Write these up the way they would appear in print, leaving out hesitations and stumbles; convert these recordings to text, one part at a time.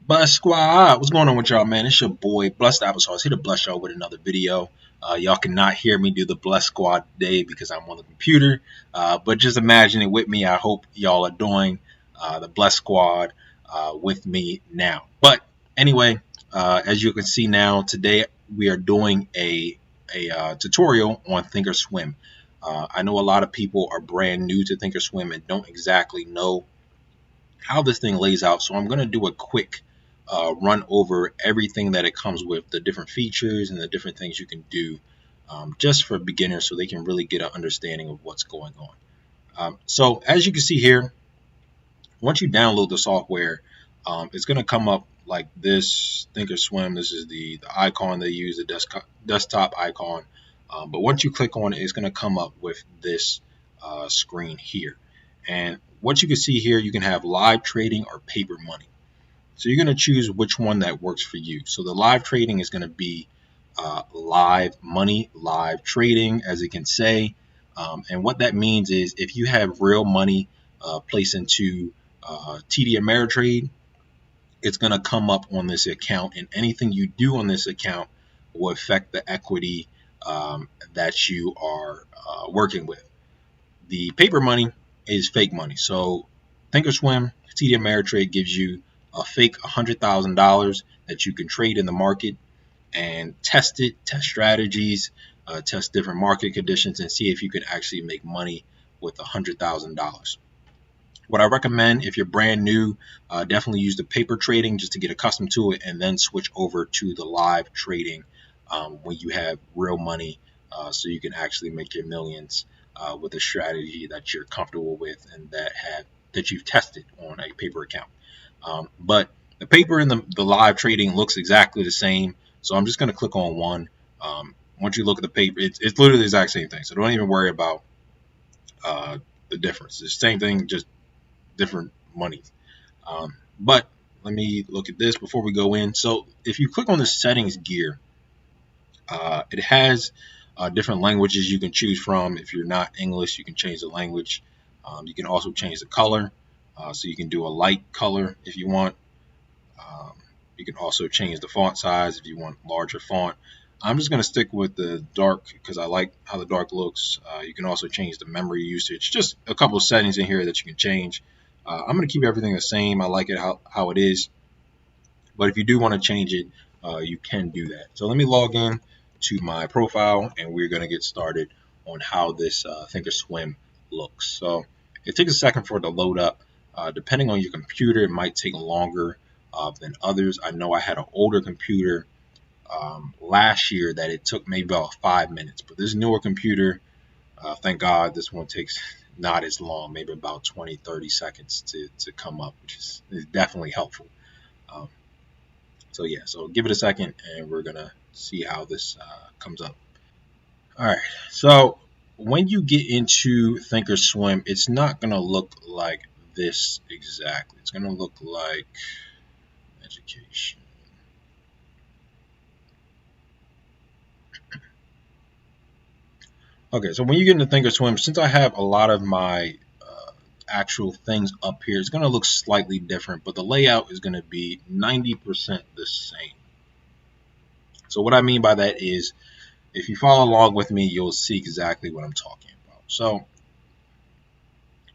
Bless Squad, what's going on with y'all, man? It's your boy, Blessed Applesauce, here to bless y'all with another video. Y'all cannot hear me do the Bless Squad today because I'm on the computer, but just imagine it with me. I hope y'all are doing the Bless Squad with me now. But anyway, as you can see now, today we are doing a tutorial on Thinkorswim. I know a lot of people are brand new to Thinkorswim and don't exactly know how this thing lays out, so I'm going to do a quick run over everything that it comes with, the different features and the different things you can do, just for beginners so they can really get an understanding of what's going on. So as you can see here, once you download the software, it's going to come up like this. Thinkorswim, this is the icon they use, the desktop icon. But once you click on it, it's going to come up with this screen here. And what you can see here, you can have live trading or paper money. So you're going to choose which one that works for you. So the live trading is going to be live money, live trading, as it can say. And what that means is if you have real money placed into TD Ameritrade, it's going to come up on this account, and anything you do on this account will affect the equity that you are working with. The paper money is fake money. So Thinkorswim, TD Ameritrade gives you a fake $100,000 that you can trade in the market and test it, test strategies, test different market conditions, and see if you can actually make money with $100,000. What I recommend if you're brand new, definitely use the paper trading just to get accustomed to it, and then switch over to the live trading when you have real money, so you can actually make your millions with a strategy that you're comfortable with and that you've tested on a paper account. But the paper and the live trading looks exactly the same, so I'm just going to click on one. Once you look at the paper, it's literally the exact same thing, so don't even worry about the difference. It's the same thing, just different money. But let me look at this before we go in. So if you click on the settings gear, it has different languages you can choose from. If you're not English, you can change the language. You can also change the color, so you can do a light color if you want. You can also change the font size if you want larger font. I'm just going to stick with the dark because I like how the dark looks. You can also change the memory usage. Just a couple of settings in here that you can change. I'm going to keep everything the same. I like it how it is. But if you do want to change it, you can do that. So let me log in to my profile, and we're going to get started on how this Thinkorswim looks. So it takes a second for it to load up. Depending on your computer, it might take longer than others. I know I had an older computer last year that it took maybe about 5 minutes, but this newer computer, thank God, this one takes not as long, maybe about 20-30 seconds to come up, which is definitely helpful. So yeah, so give it a second and we're gonna see how this comes up. All right, so when you get into Thinkorswim, it's not gonna look like this exactly. It's gonna look like education. Okay, so when you get into Thinkorswim, since I have a lot of my actual things up here, it's going to look slightly different, but the layout is going to be 90% the same. So what I mean by that is, if you follow along with me, you'll see exactly what I'm talking about. So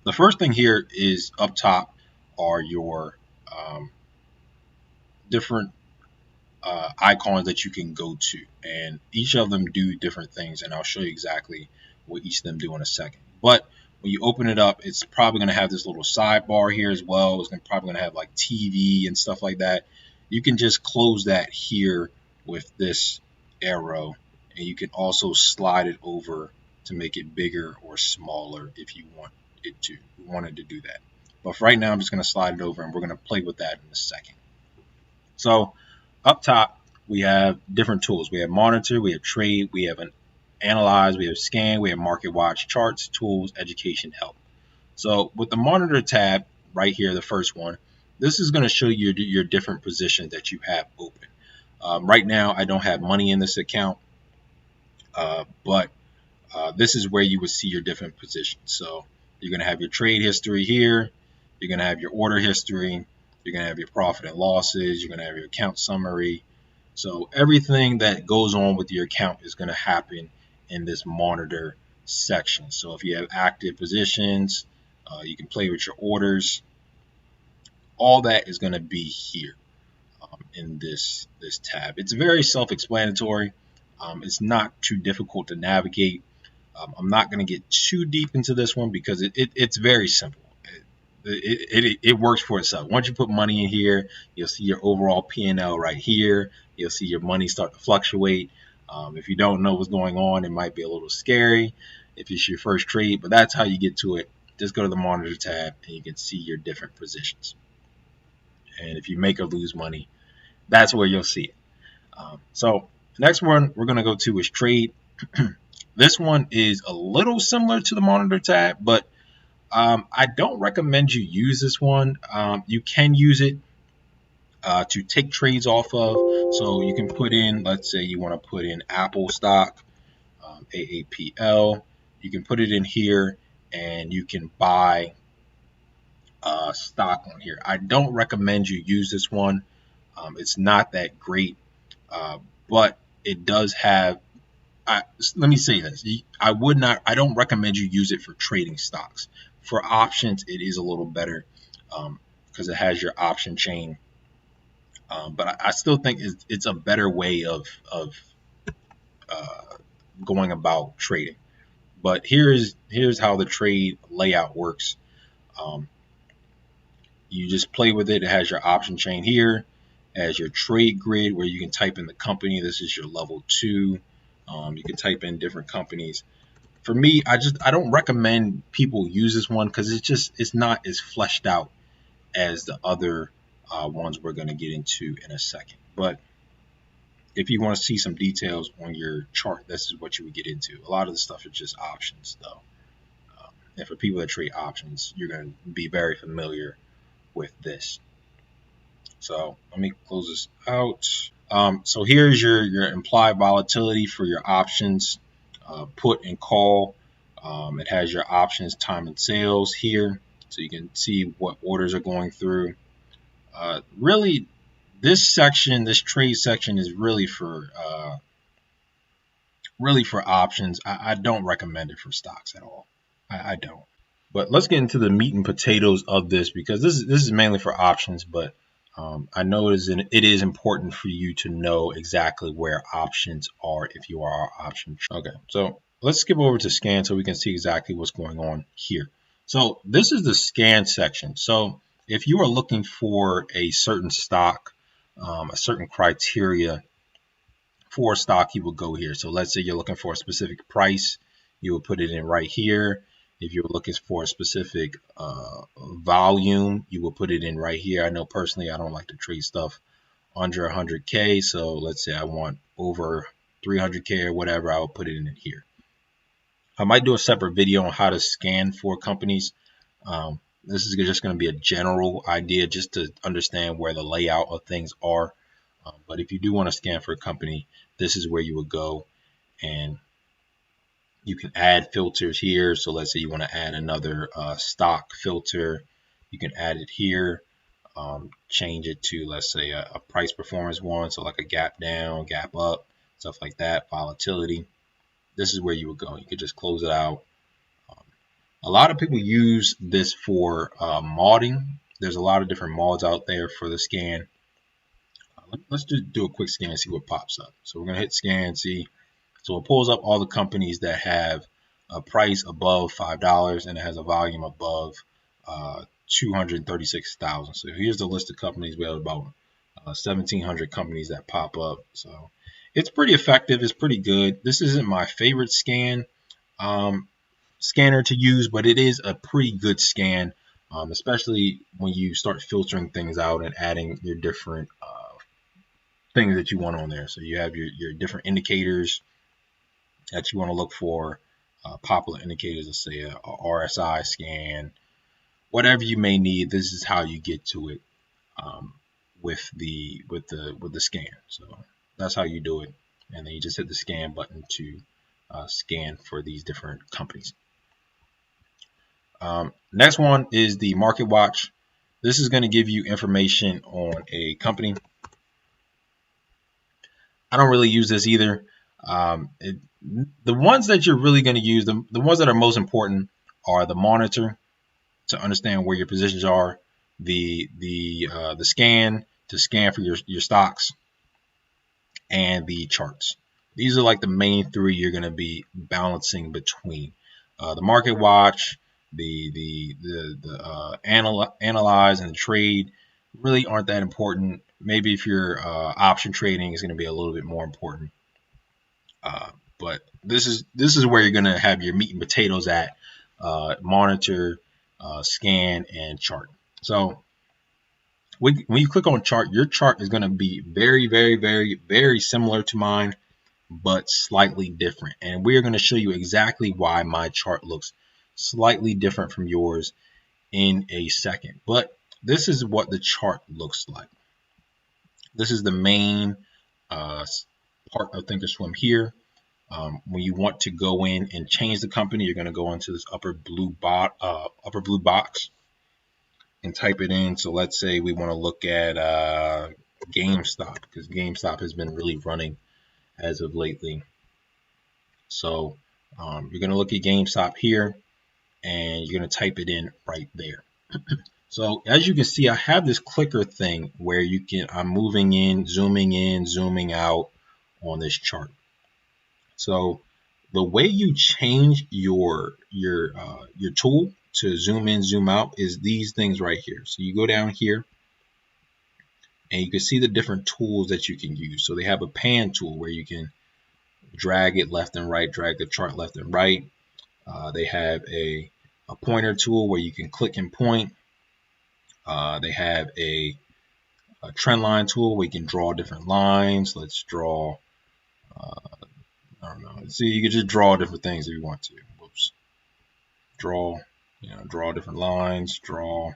the first thing here is up top are your different icons that you can go to, and each of them do different things, and I'll show you exactly what each of them do in a second. But when you open it up, it's probably going to have this little sidebar here as well. It's probably going to have like TV and stuff like that. You can just close that here with this arrow, and you can also slide it over to make it bigger or smaller if you wanted to do that. But for right now, I'm just going to slide it over, and we're going to play with that in a second. So up top, we have different tools. We have monitor, we have trade, we have an analyze, we have scan, we have Marketwatch, charts, tools, education, help. So with the monitor tab right here, the first one, this is going to show you your different positions that you have open. Right now, I don't have money in this account, but this is where you would see your different positions. So you're going to have your trade history here. You're going to have your order history. You're going to have your profit and losses. You're going to have your account summary. So everything that goes on with your account is going to happen in this monitor section. So if you have active positions, you can play with your orders. All that is going to be here in this tab. It's very self-explanatory. It's not too difficult to navigate. I'm not going to get too deep into this one because it's very simple. It works for itself. Once you put money in here, you'll see your overall P&L right here. You'll see your money start to fluctuate. If you don't know what's going on, it might be a little scary if it's your first trade, but that's how you get to it. Just go to the monitor tab and you can see your different positions. And if you make or lose money, that's where you'll see it. So the next one we're going to go to is trade. This one is a little similar to the monitor tab, but I don't recommend you use this one. You can use it to take trades off of. So you can put in, let's say you want to put in Apple stock, AAPL. You can put it in here and you can buy stock on here. I don't recommend you use this one. It's not that great, but it does have. Let me say this: I don't recommend you use it for trading stocks. For options, it is a little better because it has your option chain. But I still think it's a better way of going about trading. But here's how the trade layout works. You just play with it. It has your option chain here, as your trade grid where you can type in the company. This is your level 2. You can type in different companies. For me, I don't recommend people use this one because it's not as fleshed out as the other ones we're going to get into in a second. But if you want to see some details on your chart, this is what you would get into. A lot of the stuff is just options, though. And for people that trade options, you're going to be very familiar with this. So let me close this out. So here's your implied volatility for your options, put and call. It has your options, time and sales here, so you can see what orders are going through. Really, this trade section is really for options. I don't recommend it for stocks at all. I don't. But let's get into the meat and potatoes of this because this is mainly for options. But I know it is important for you to know exactly where options are if you are our option. Okay, so let's skip over to scan so we can see exactly what's going on here. So this is the scan section. So if you are looking for a certain stock, a certain criteria for a stock, you will go here. So let's say you're looking for a specific price, you will put it in right here. If you're looking for a specific volume, you will put it in right here. I know personally I don't like to trade stuff under 100K. So let's say I want over 300K or whatever, I will put it in here. I might do a separate video on how to scan for companies. This is just going to be a general idea just to understand where the layout of things are. But if you do want to scan for a company, this is where you would go, and you can add filters here. So let's say you want to add another stock filter. You can add it here, change it to, let's say, a price performance one. So like a gap down, gap up, stuff like that, volatility. This is where you would go. You could just close it out. A lot of people use this for modding. There's a lot of different mods out there for the scan. Let's just do a quick scan and see what pops up. So we're going to hit scan, see. So it pulls up all the companies that have a price above $5 and it has a volume above 236,000. So here's the list of companies. We have about 1,700 companies that pop up. So it's pretty effective. It's pretty good. This isn't my favorite scanner to use, but it is a pretty good scan, especially when you start filtering things out and adding your different things that you want on there. So you have your different indicators that you want to look for, popular indicators, let's say a RSI scan, whatever you may need. This is how you get to it with the scan. So that's how you do it, and then you just hit the scan button to scan for these different companies. Next one is the Marketwatch. This is going to give you information on a company. I don't really use this either. The ones that you're really going to use, the ones that are most important are the monitor to understand where your positions are, the scan to scan for your stocks, and the charts. These are like the main three you're going to be balancing between. The Marketwatch, the analyze and the trade really aren't that important. Maybe if you're option trading, is going to be a little bit more important. But this is where you're going to have your meat and potatoes at: monitor, scan, and chart. So when you click on chart, your chart is going to be very, very, very, very similar to mine, but slightly different. And we're going to show you exactly why my chart looks slightly different from yours in a second. But this is what the chart looks like. This is the main part of Thinkorswim here. When you want to go in and change the company, you're going to go into this upper blue box and type it in. So let's say we want to look at GameStop, because GameStop has been really running as of lately. So you're going to look at GameStop here, and you're going to type it in right there. So as you can see, I have this clicker thing where I'm moving in, zooming out on this chart. So the way you change your tool to zoom in, zoom out is these things right here. So you go down here and you can see the different tools that you can use. So they have a pan tool where you can drag it left and right, drag the chart left and right. They have a pointer tool where you can click and point. They have a trend line tool where you can draw different lines. Let's draw, I don't know. See, you can just draw different things if you want to. Whoops. Draw, draw different lines, draw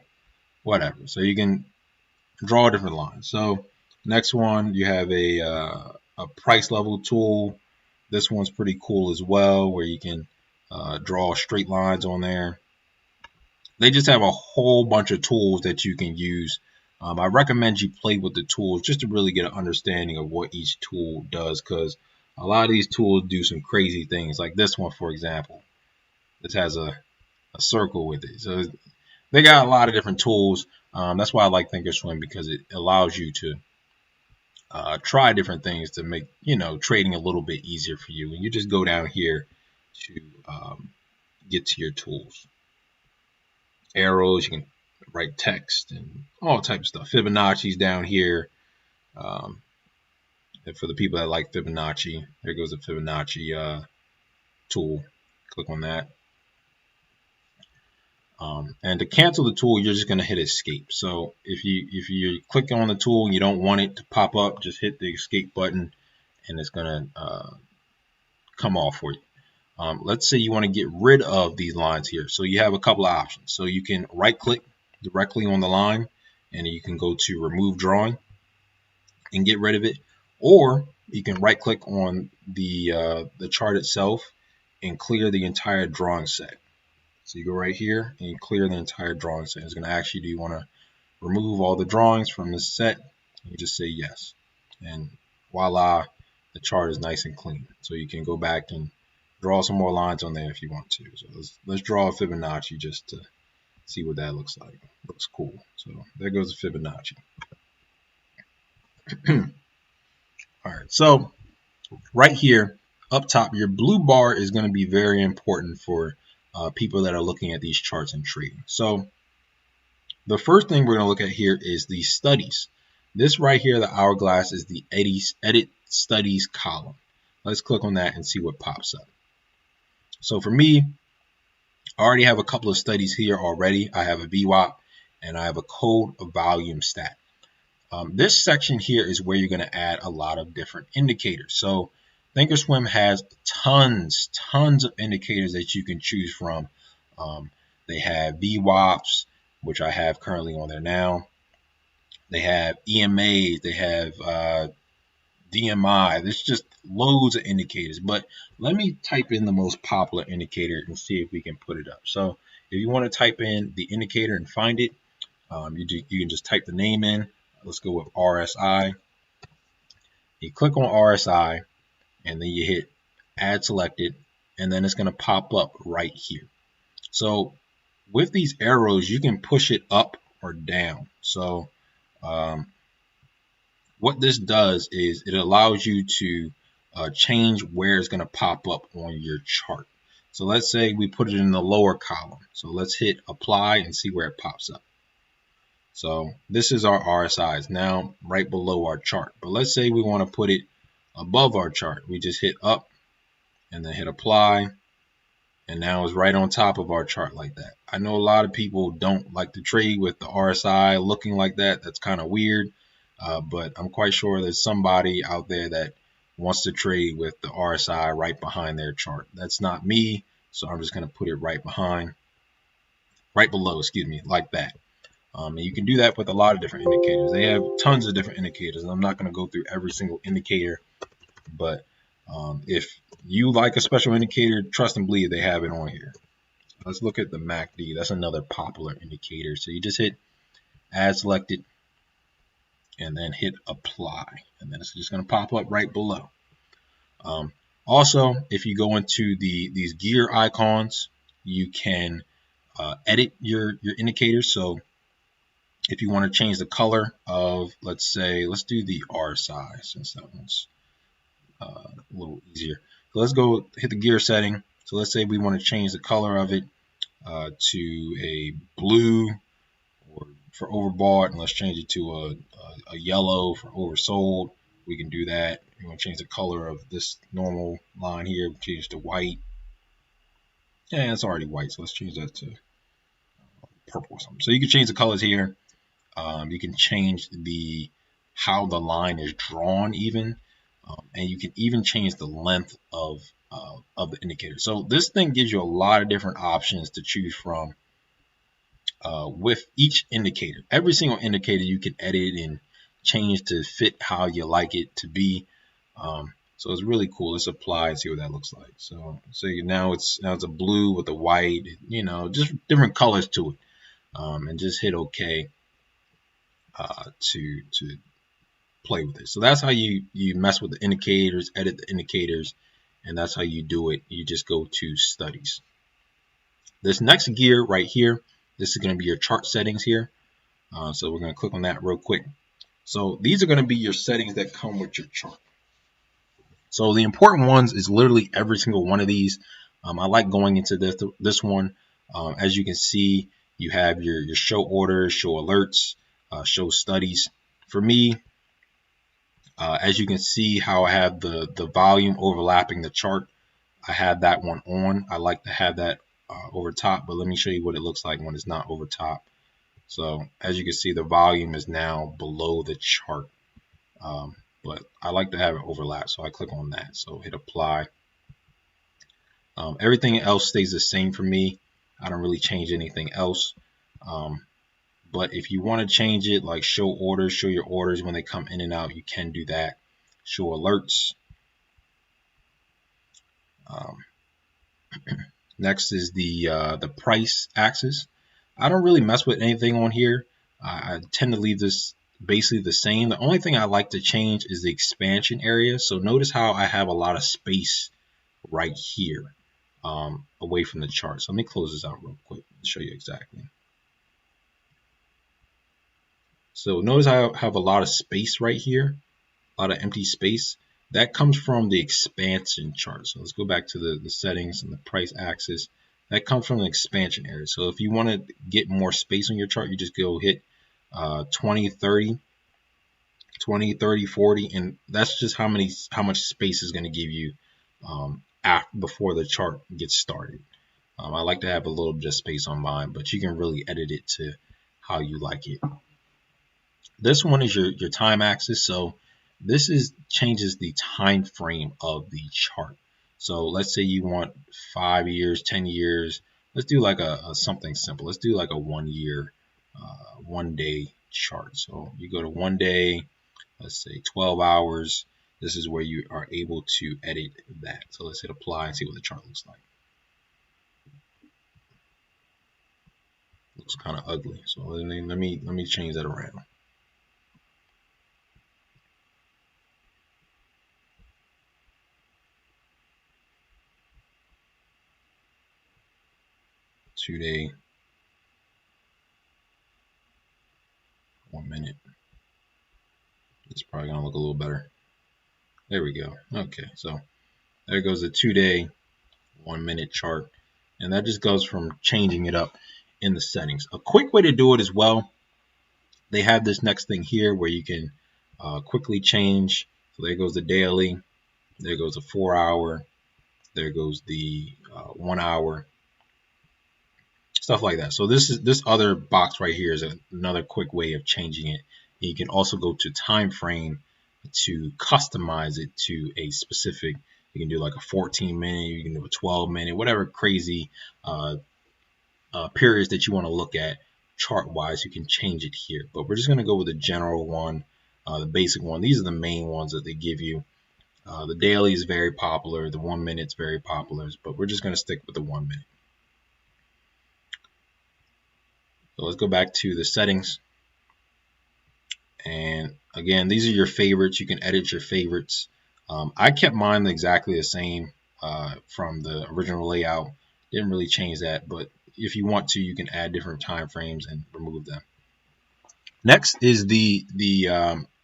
whatever. So you can draw different lines. So next one, you have a price level tool. This one's pretty cool as well, where you can draw straight lines on there. They just have a whole bunch of tools that you can use. I recommend you play with the tools just to really get an understanding of what each tool does, because a lot of these tools do some crazy things. Like this one, for example, this has a circle with it. So they got a lot of different tools. That's why I like Thinkorswim, because it allows you to try different things to make trading a little bit easier for you. And you just go down here to get to your tools. Arrows, you can write text and all type of stuff. Fibonacci's down here. And for the people that like Fibonacci, there goes the Fibonacci tool. Click on that. And to cancel the tool, you're just going to hit escape. So if you click on the tool and you don't want it to pop up, just hit the escape button and it's going to come off for you. Let's say you want to get rid of these lines here. So you have a couple of options. So you can right click directly on the line and you can go to remove drawing and get rid of it. Or you can right click on the chart itself and clear the entire drawing set. So you go right here and you clear the entire drawing set. It's going to ask you, do you want to remove all the drawings from this set? You just say yes. And voila, the chart is nice and clean. So you can go back and draw some more lines on there if you want to. So let's draw a Fibonacci just to see what that looks like. Looks cool. So there goes the Fibonacci. All right, so right here up top, your blue bar is going to be very important for people that are looking at these charts and trading. So the first thing we're going to look at here is the studies. This right here, the hourglass, is the edit studies column. Let's click on that and see what pops up. So for me, I already have a couple of studies here already. I have a VWAP and I have a code of volume stat. This section here is where you're going to add a lot of different indicators. So Thinkorswim has tons of indicators that you can choose from. They have VWAPs, which I have currently on there now. They have EMAs. They have DMI. There's just loads of indicators. But let me type in the most popular indicator and see if we can put it up. So if you want to type in the indicator and find it, You can just type the name in. Let's go with RSI. You click on RSI, and then you hit Add Selected, and then it's going to pop up right here. So with these arrows, you can push it up or down. So what this does is it allows you to change where it's going to pop up on your chart. So let's say we put it in the lower column. So let's hit apply and see where it pops up. So this is our RSIs now right below our chart. But let's say we want to put it above our chart. We just hit up and then hit apply. And now it's right on top of our chart like that. I know a lot of people don't like to trade with the RSI looking like that. That's kind of weird. But I'm quite sure there's somebody out there that wants to trade with the RSI right behind their chart. That's not me, so I'm just going to put it right below, like that. And you can do that with a lot of different indicators. They have tons of different indicators, and I'm not going to go through every single indicator, but if you like a special indicator, trust and believe they have it on here. Let's look at the MACD. That's another popular indicator. So you just hit Add Selected, and then hit apply, and then it's just going to pop up right below. Also, if you go into these gear icons, you can edit your indicators. So if you want to change the color of, let's do the RSI, since that one's a little easier. So let's go hit the gear setting. So let's say we want to change the color of it to a blue for overbought, and let's change it to a yellow for oversold. We can do that. You want to change the color of this normal line here, change to white. Yeah, it's already white, so let's change that to purple or something. So you can change the colors here. You can change how the line is drawn even, and you can even change the length of the indicator. So this thing gives you a lot of different options to choose from. With each indicator, every single indicator you can edit and change to fit how you like it to be. So it's really cool. Let's apply and see what that looks like. So now it's a blue with a white, just different colors to it. And just hit OK to play with it. So that's how you mess with the indicators, edit the indicators, and that's how you do it. You just go to studies. This next gear right here, this is going to be your chart settings here. So we're going to click on that real quick. So these are going to be your settings that come with your chart. So the important ones is literally every single one of these. I like going into this one. As you can see, you have your show orders, show alerts, show studies. For me, as you can see how I have the volume overlapping the chart, I have that one on. I like to have that over top, but let me show you what it looks like when it's not over top. So as you can see, the volume is now below the chart, but I like to have it overlap, so I click on that. So hit apply. Everything else stays the same for me. I don't really change anything else. But if you want to change it, like show orders, show your orders when they come in and out, you can do that. Show alerts. Next is the price axis. I don't really mess with anything on here. I tend to leave this basically the same. The only thing I like to change is the expansion area. So notice how I have a lot of space right here away from the chart. So let me close this out real quick to show you exactly. So notice I have a lot of space right here, a lot of empty space. That comes from the expansion chart. So let's go back to the settings and the price axis. That comes from the expansion area. So if you want to get more space on your chart, you just go hit 20, 30, 40, and that's just how much space is going to give you before the chart gets started. I like to have a little bit of space on mine, but you can really edit it to how you like it. This one is your time axis. So this changes the time frame of the chart. So let's say you want 5 years, 10 years. Let's do like something simple. Let's do like a 1 year, 1 day chart. So you go to 1 day, let's say 12 hours. This is where you are able to edit that. So let's hit apply and see what the chart looks like. Looks kind of ugly. So let me change that around. Two-day, 1 minute. It's probably gonna look a little better. There we go. Okay, so there goes the 2-day, 1 minute chart, and that just goes from changing it up in the settings. A quick way to do it as well, they have this next thing here where you can quickly change. So there goes the daily, there goes the 4-hour, there goes the 1 hour, stuff like that. So this other box right here is another quick way of changing it. You can also go to time frame to customize it to a specific. You can do like a 14-minute, you can do a 12-minute, whatever crazy periods that you want to look at chart wise. You can change it here, but we're just going to go with the general one, the basic one. These are the main ones that they give you. The daily is very popular, the 1 minute is very popular, but we're just going to stick with the 1 minute. So let's go back to the settings. And again, these are your favorites. You can edit your favorites. I kept mine exactly the same from the original layout. Didn't really change that, but if you want to, you can add different time frames and remove them. Next is the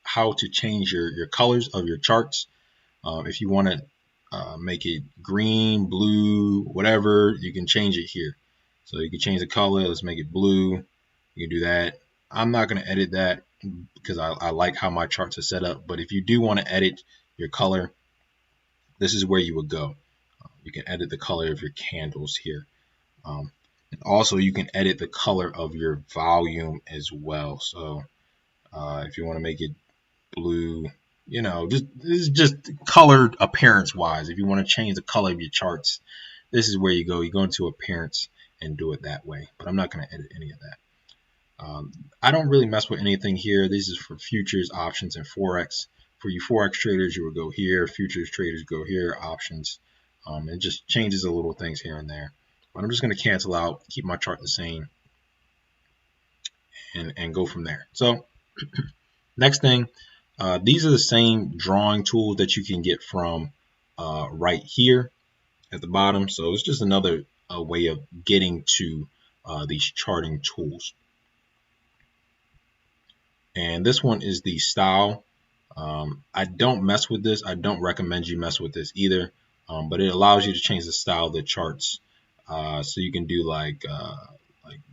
how to change your colors of your charts. If you want to make it green, blue, whatever, you can change it here. So you can change the color. Let's make it blue. You can do that. I'm not going to edit that because I like how my charts are set up. But if you do want to edit your color, this is where you would go. You can edit the color of your candles here. And also, you can edit the color of your volume as well. So if you want to make it blue, you know, this is just colored appearance wise. If you want to change the color of your charts, this is where you go. You go into appearance and do it that way. But I'm not going to edit any of that. I don't really mess with anything here. This is for futures, options, and Forex. For you Forex traders, you would go here. Futures traders go here, options. It just changes the little things here and there. But I'm just going to cancel out, keep my chart the same, and go from there. So next thing, these are the same drawing tools that you can get from right here at the bottom. So it's just another way of getting to these charting tools. And this one is the style. I don't mess with this. I don't recommend you mess with this either. But it allows you to change the style of the charts. So you can do like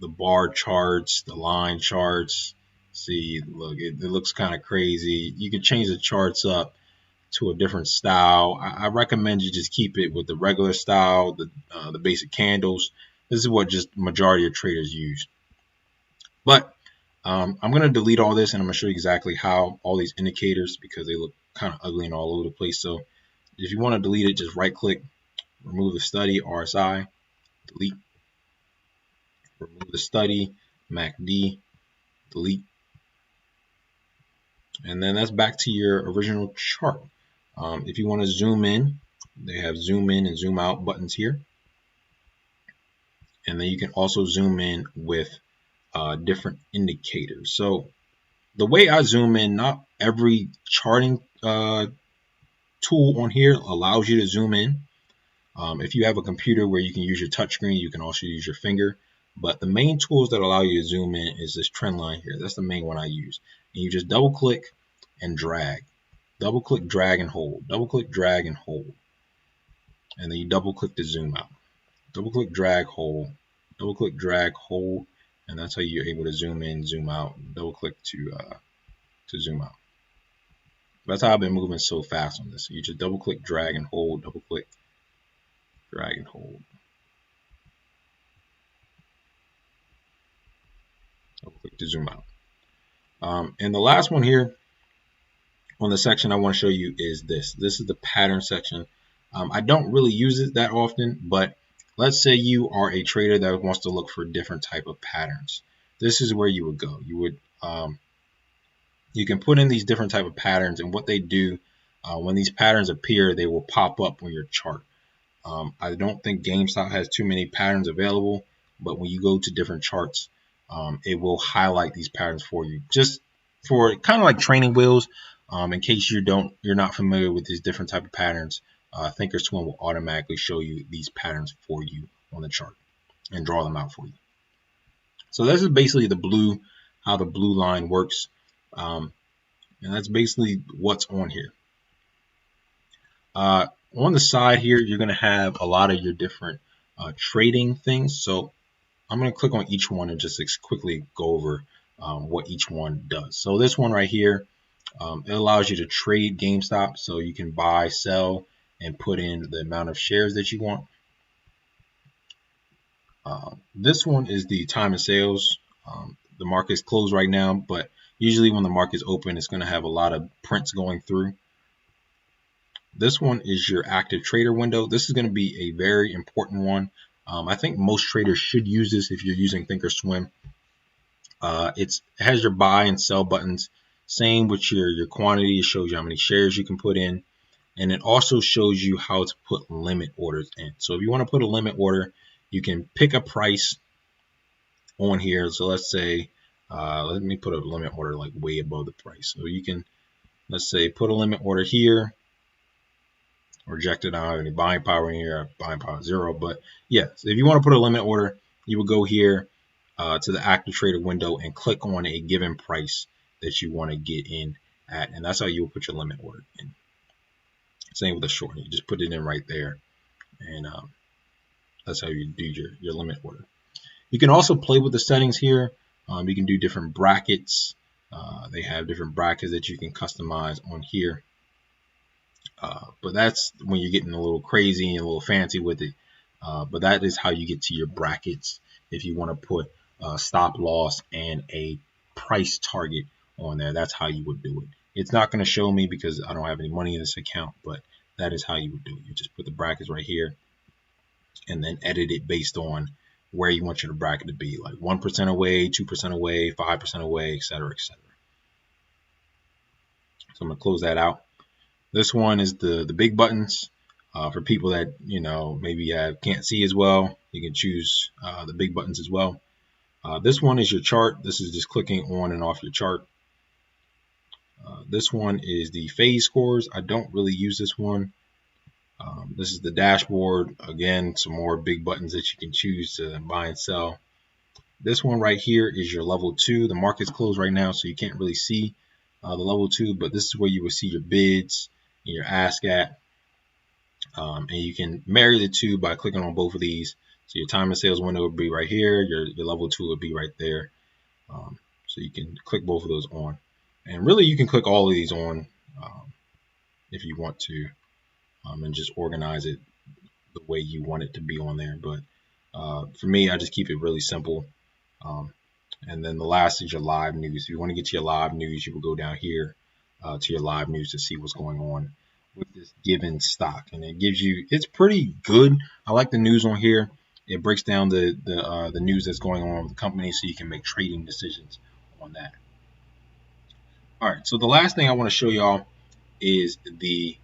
the bar charts, the line charts. See, look, it looks kind of crazy. You can change the charts up to a different style. I recommend you just keep it with the regular style, the basic candles. This is what just majority of traders use. But I'm going to delete all this and I'm going to show you exactly how all these indicators, because they look kind of ugly and all over the place. So if you want to delete it, just right click, remove the study, RSI, delete, remove the study, MACD, delete. And then that's back to your original chart. If you want to zoom in, they have zoom in and zoom out buttons here. And then you can also zoom in with different indicators. So the way I zoom in, not every charting tool on here allows you to zoom in. If you have a computer where you can use your touchscreen, you can also use your finger. But the main tools that allow you to zoom in is this trend line here. That's the main one I use. And you just double click and drag. Double click, drag, and hold. Double click, drag, and hold. And then you double click to zoom out. Double click, drag, hold. Double click, drag, hold. And that's how you're able to zoom in, zoom out. Double click to zoom out. That's how I've been moving so fast on this. So you just double click, drag, and hold. Double click, drag, and hold. Double click to zoom out. And the last one here on the section I want to show you is this. This is the pattern section. I don't really use it that often, but let's say you are a trader that wants to look for different type of patterns. This is where you would go. You would you can put in these different type of patterns, and what they do when these patterns appear, they will pop up on your chart. I don't think GameStop has too many patterns available, but when you go to different charts, it will highlight these patterns for you, just for kind of like training wheels. In case you're not familiar with these different type of patterns, Thinkorswim will automatically show you these patterns for you on the chart and draw them out for you. So this is basically how the blue line works, and that's basically what's on here. On the side here, you're going to have a lot of your different trading things. So I'm going to click on each one and just quickly go over what each one does. So this one right here, it allows you to trade GameStop. So you can buy, sell, and put in the amount of shares that you want. This one is the time of sales. The market's closed right now, but usually when the market's open, it's going to have a lot of prints going through. This one is your active trader window. This is going to be a very important one. I think most traders should use this if you're using Thinkorswim. It has your buy and sell buttons. Same with your quantity. It shows you how many shares you can put in. And it also shows you how to put limit orders in. So if you want to put a limit order, you can pick a price on here. So let's say, let me put a limit order like way above the price. So you can, let's say, put a limit order here. Reject it. I don't have any buying power in here. Buying power 0. But yeah, so if you want to put a limit order, you would go here to the active trader window and click on a given price that you want to get in at, and that's how you will put your limit order in. Same with the short. You just put it in right there, and that's how you do your limit order. You can also play with the settings here. You can do different brackets. They have different brackets that you can customize on here. But that's when you're getting a little crazy and a little fancy with it. But that is how you get to your brackets if you want to put stop loss and a price target on there. That's how you would do it. It's not going to show me because I don't have any money in this account, but that is how you would do it. You just put the brackets right here and then edit it based on where you want your bracket to be, like 1% away, 2% away, 5% away, etc., etc. So I'm going to close that out. This one is the big buttons for people that, you know, maybe can't see as well. You can choose the big buttons as well. This one is your chart. This is just clicking on and off your chart. This one is the phase scores. I don't really use this one. This is the dashboard. Again, some more big buttons that you can choose to buy and sell. This one right here is your level 2. The market's closed right now, so you can't really see the level 2, but this is where you will see your bids and your ask at. And you can marry the two by clicking on both of these. So your time of sales window would be right here. Your level 2 would be right there. So you can click both of those on. And really, you can click all of these on if you want to, and just organize it the way you want it to be on there. But for me, I just keep it really simple. And then the last is your live news. If you want to get to your live news, you will go down here to your live news to see what's going on with this given stock. And it gives you, it's pretty good. I like the news on here. It breaks down the news that's going on with the company, so you can make trading decisions on that. All right, so the last thing I want to show y'all is the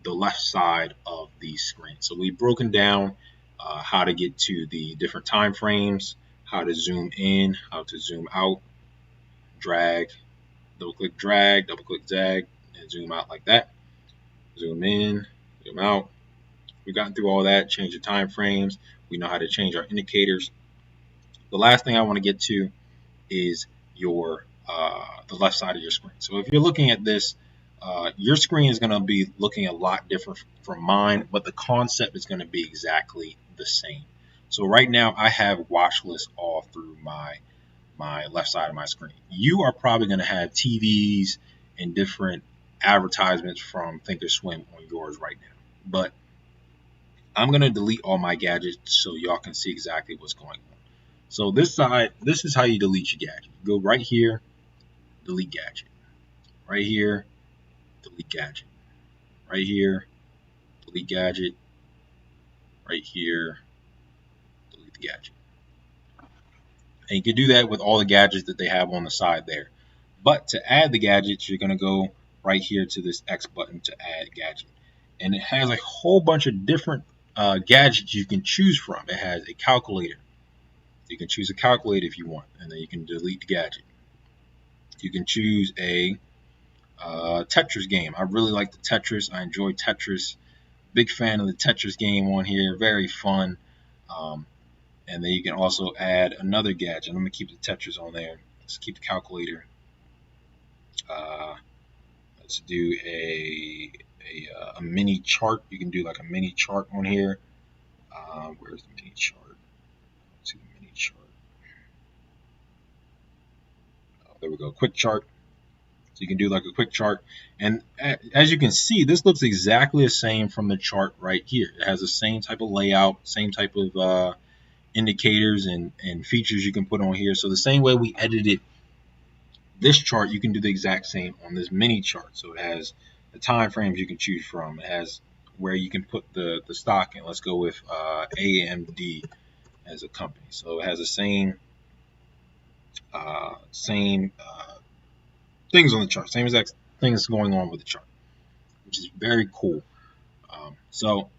left side of the screen. So we've broken down how to get to the different time frames, how to zoom in, how to zoom out, drag, double click drag, double click zag, and zoom out like that. Zoom in, zoom out. We've gotten through all that, change the time frames. We know how to change our indicators. The last thing I want to get to is your the left side of your screen. So if you're looking at this, your screen is going to be looking a lot different from mine, but the concept is going to be exactly the same. So right now I have watch lists all through my left side of my screen. You are probably going to have TVs and different advertisements from Thinkorswim on yours right now. But I'm going to delete all my gadgets so y'all can see exactly what's going on. So this side, this is how you delete your gadget. You go right here, delete gadget. Right here, delete gadget. Right here, delete gadget. Right here, delete the gadget. And you can do that with all the gadgets that they have on the side there. But to add the gadgets, you're going to go right here to this X button to add gadget. And it has a whole bunch of different gadgets you can choose from. It has a calculator. You can choose a calculator if you want, and then you can delete the gadget. You can choose a Tetris game. I really like the Tetris. I enjoy Tetris. Big fan of the Tetris game on here. Very fun. And then you can also add another gadget. Let me keep the Tetris on there. Let's keep the calculator. Let's do a mini chart. You can do like a mini chart on here. Where's the mini chart? Let's see the mini chart. Oh, there we go. Quick chart. So you can do like a quick chart. And as you can see, this looks exactly the same from the chart right here. It has the same type of layout, same type of indicators and features you can put on here. So the same way we edited this chart, you can do the exact same on this mini chart. So it has the time frames you can choose from. It has where you can put the stock in. Let's go with AMD as a company. So it has the same things on the chart, same exact things going on with the chart, which is very cool. So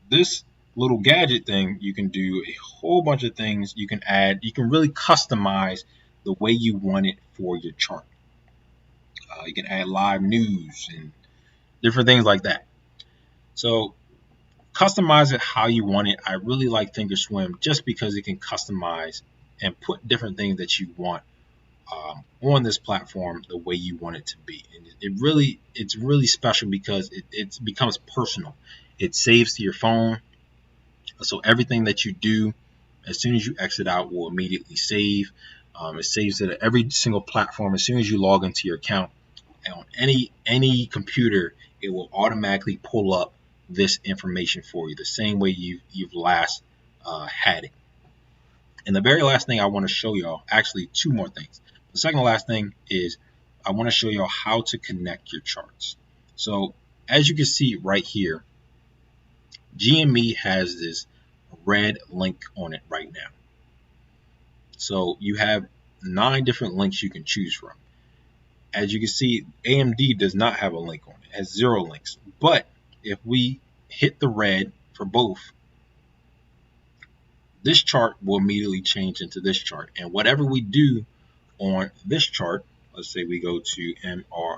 this little gadget thing, you can do a whole bunch of things. You can add, you can really customize the way you want it for your chart. You can add live news and different things like that. So customize it how you want it. I really like Thinkorswim just because it can customize and put different things that you want on this platform the way you want it to be. And it's really special because it becomes personal. It saves to your phone. So everything that you do, as soon as you exit out, will immediately save. It saves it at every single platform. As soon as you log into your account, and on any computer, it will automatically pull up this information for you the same way you've last had it. And the very last thing I want to show y'all, actually two more things. The second to last thing is I want to show y'all how to connect your charts. So as you can see right here, GME has this red link on it right now. So you have 9 different links you can choose from. As you can see, AMD does not have a link on it. It has 0 links. But if we hit the red for both, this chart will immediately change into this chart. And whatever we do on this chart, let's say we go to MR,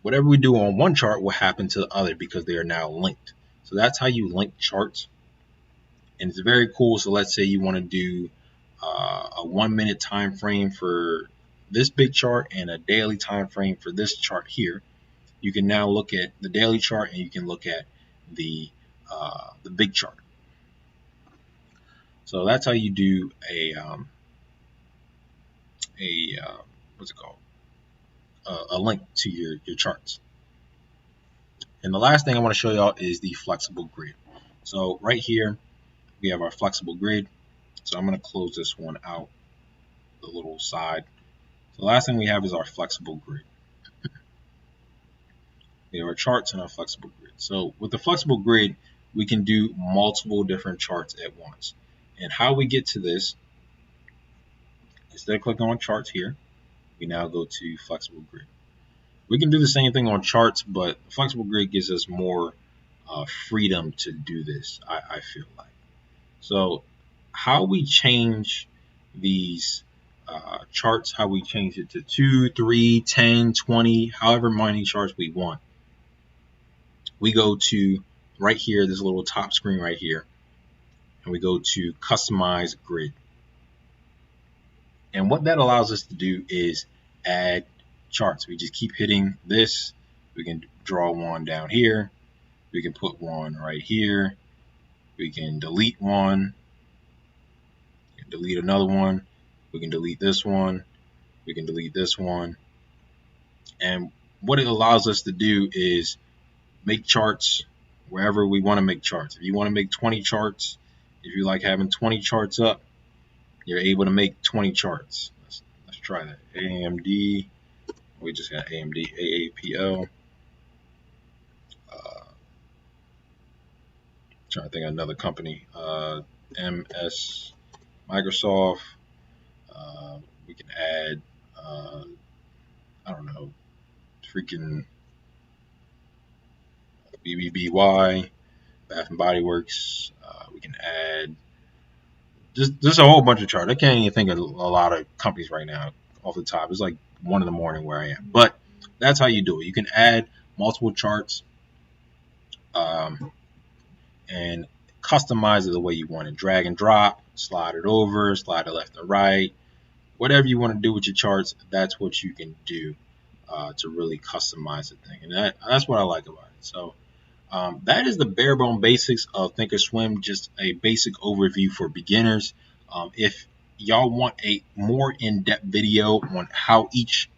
whatever we do on one chart will happen to the other because they are now linked. So that's how you link charts. And it's very cool. So let's say you want to do a 1 minute time frame for this big chart and a daily time frame for this chart here. You can now look at the daily chart and you can look at the big chart. So that's how you do what's it called? A link to your charts. And the last thing I want to show y'all is the flexible grid. So right here we have our flexible grid. So I'm going to close this one out, the little side. So the last thing we have is our flexible grid. We have our charts and our flexible grid. So with the flexible grid, we can do multiple different charts at once. And how we get to this, instead of clicking on charts here, we now go to flexible grid. We can do the same thing on charts, but flexible grid gives us more freedom to do this, I feel like. So how we change these charts, how we change it to 2, 3, 10, 20, however many charts we want. We go to right here, this little top screen right here, and we go to customize grid. And what that allows us to do is add charts. We just keep hitting this. We can draw one down here. We can put one right here. We can delete one. We can delete another one. We can delete this one. We can delete this one. And what it allows us to do is make charts wherever we want to make charts. If you want to make 20 charts, if you like having 20 charts up, you're able to make 20 charts. Let's try that. AMD. We just got AMD, AAPL. Trying to think of another company. MS, Microsoft. We can add, I don't know, freaking BBBY, Bath and Body Works. We can add just a whole bunch of charts. I can't even think of a lot of companies right now off the top. It's like 1 in the morning where I am. But that's how you do it. You can add multiple charts and customize it the way you want it. Drag and drop, slide it over, slide it left and right. Whatever you want to do with your charts, that's what you can do to really customize the thing. And that's what I like about it. So that is the bare bone basics of Thinkorswim, just a basic overview for beginners. If y'all want a more in-depth video on how each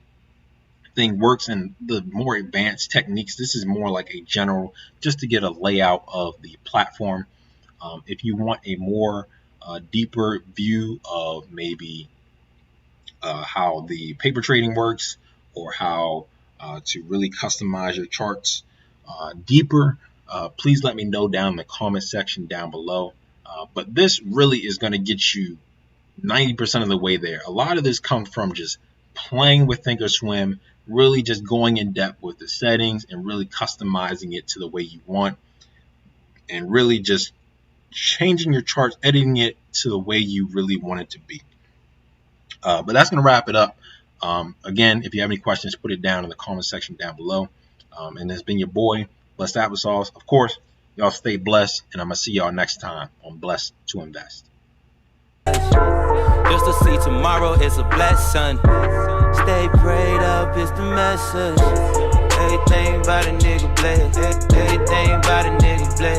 thing works and the more advanced techniques, this is more like a general, just to get a layout of the platform. If you want a more deeper view of maybe how the paper trading works, or how to really customize your charts deeper, please let me know down in the comment section down below. But this really is going to get you 90% of the way there. A lot of this comes from just playing with Thinkorswim, really just going in depth with the settings and really customizing it to the way you want, and really just changing your charts, editing it to the way you really want it to be. But that's going to wrap it up. Again, if you have any questions, put it down in the comment section down below. And it's been your boy, Blessed Applesauce. Of course, y'all stay blessed, and I'm going to see y'all next time on Blessed to Invest. Just to see tomorrow is a blessing. Stay prayed up is the message. Everything about a nigga blessed. Everything about a nigga blessed.